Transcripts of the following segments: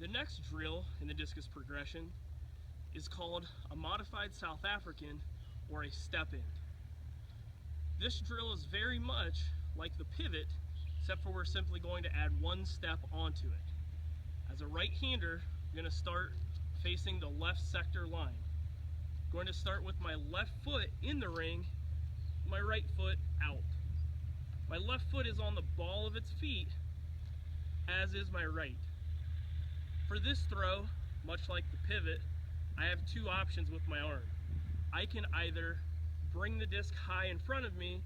The next drill in the discus progression is called a modified South African or a step end. This drill is very much like the pivot, except for we're simply going to add one step onto it. As a right-hander, I'm going to start facing the left sector line. I'm going to start with my left foot in the ring, my right foot out. My left foot is on the ball of its feet, as is my right. For this throw, much like the pivot, I have two options with my arm. I can either bring the disc high in front of me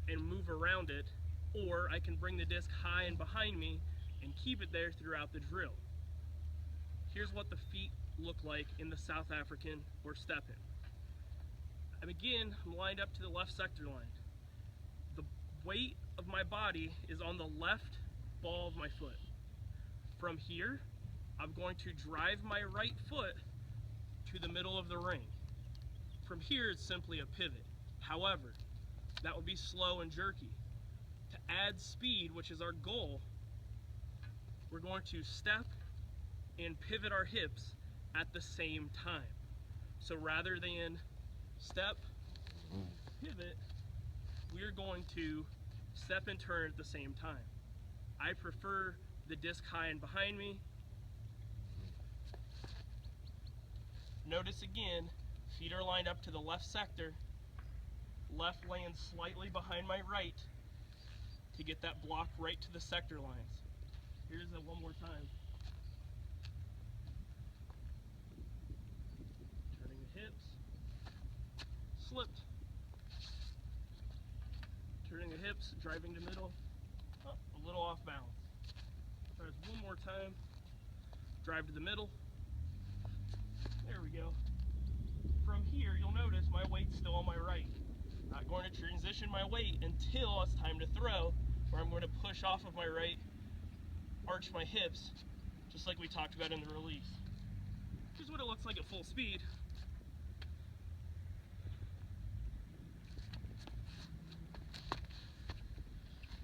and move around it, or I can bring the disc high and behind me and keep it there throughout the drill. Here's what the feet look like in the South African or step in. And again, I'm lined up to the left sector line. The weight of my body is on the left ball of my foot. From here, I'm going to drive my right foot to the middle of the ring. From here, it's simply a pivot. However, that would be slow and jerky. To add speed, which is our goal, we're going to step and pivot our hips at the same time. So rather than step, pivot, we're going to step and turn at the same time. I prefer the disc high and behind me. Notice again, feet are lined up to the left sector, left lands slightly behind my right to get that block right to the sector lines. Here's it one more time. Turning the hips, slipped. Turning the hips, driving to middle, oh, a little off balance. Try this one more time, drive to the middle. There we go. From here, you'll notice my weight's still on my right. Not going to transition my weight until it's time to throw, where I'm going to push off of my right, arch my hips, just like we talked about in the release. Here's what it looks like at full speed.